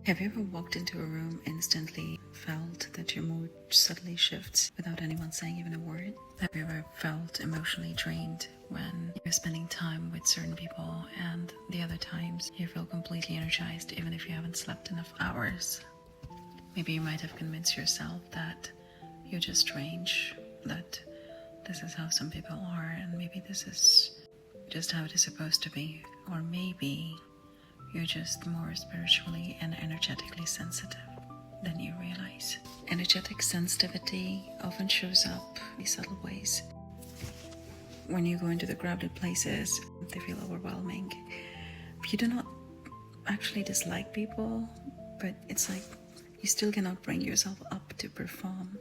Have you ever walked into a room, instantly felt that your mood subtly shifts without anyone saying even a word? Have you ever felt emotionally drained when you're spending time with certain people, and the other times you feel completely energized even if you haven't slept enough hours? Maybe you might have convinced yourself that you're just strange, that this is how some people are, and maybe this is just how it is supposed to be. Or maybe you're just more spiritually and energetically sensitive than you realize. Energetic sensitivity often shows up in subtle ways. When you go into the crowded places, they feel overwhelming. You do not actually dislike people, but it's like you still cannot bring yourself up to perform.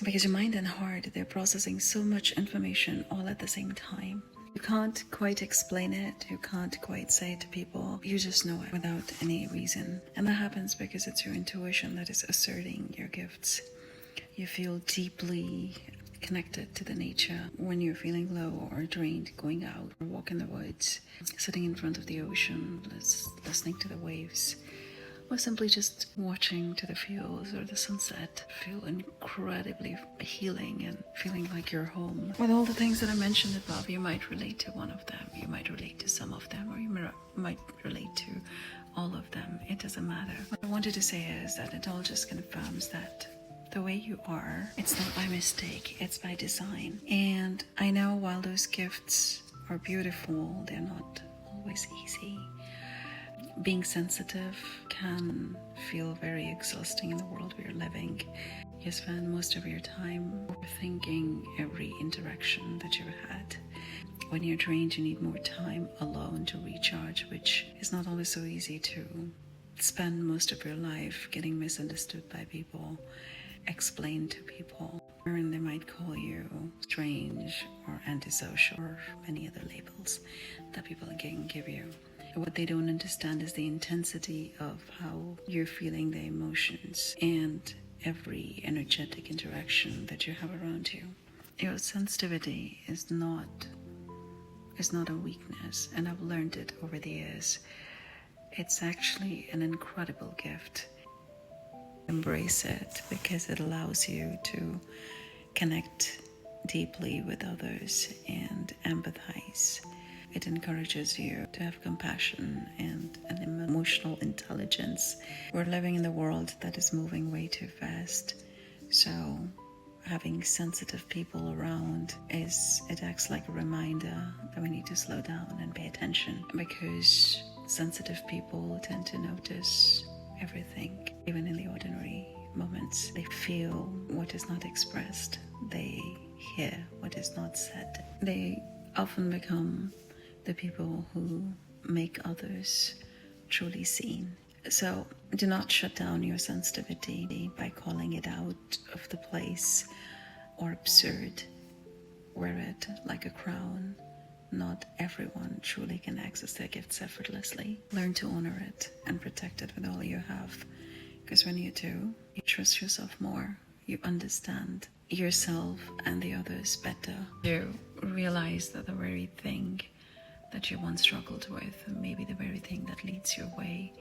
Because your mind and heart, they're processing so much information all at the same time. You can't quite explain it, you can't quite say it to people, you just know it without any reason. And that happens because it's your intuition that is asserting your gifts. You feel deeply connected to the nature when you're feeling low or drained, going out or walk in the woods, sitting in front of the ocean, listening to the waves, or simply just watching to the fields or the sunset. Feel incredibly healing and feeling like you're home. With all the things that I mentioned above, you might relate to one of them, you might relate to some of them, or you might relate to all of them. It doesn't matter. What I wanted to say is that it all just confirms that the way you are, it's not by mistake, it's by design. And I know while those gifts are beautiful, they're not always easy. Being sensitive can feel very exhausting in the world we are living. You spend most of your time overthinking every interaction that you've had. When you're drained, you need more time alone to recharge, which is not always so easy to spend most of your life getting misunderstood by people, explained to people, and they might call you strange or antisocial or many other labels that people can give you. What they don't understand is the intensity of how you're feeling the emotions and every energetic interaction that you have around you. Your sensitivity is not a weakness, and I've learned it over the years. It's actually an incredible gift. Embrace it because it allows you to connect deeply with others and empathize. It encourages you to have compassion and an emotional intelligence. We're living in a world that is moving way too fast. So having sensitive people around it acts like a reminder that we need to slow down and pay attention, because sensitive people tend to notice everything, even in the ordinary moments. They feel what is not expressed. They hear what is not said. They often become the people who make others truly seen. So do not shut down your sensitivity by calling it out of the place or absurd. Wear it like a crown. Not everyone truly can access their gifts effortlessly. Learn to honor it and protect it with all you have. Because when you do, you trust yourself more. You understand yourself and the others better. You realize that the very thing that you once struggled with, and maybe the very thing that leads your way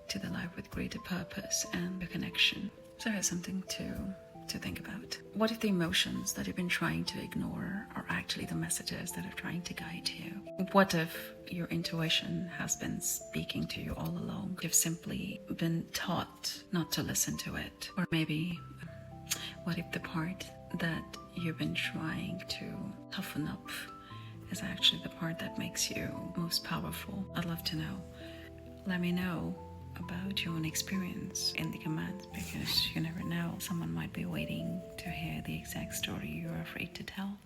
to the life with greater purpose and a connection. So here's something to think about. What if the emotions that you've been trying to ignore are actually the messages that are trying to guide you? What if your intuition has been speaking to you all along? You've simply been taught not to listen to it. Or maybe, what if the part that you've been trying to toughen up is actually the part that makes you most powerful? I'd love to know. Let me know about your own experience in the comments, because you never know, someone might be waiting to hear the exact story you're afraid to tell.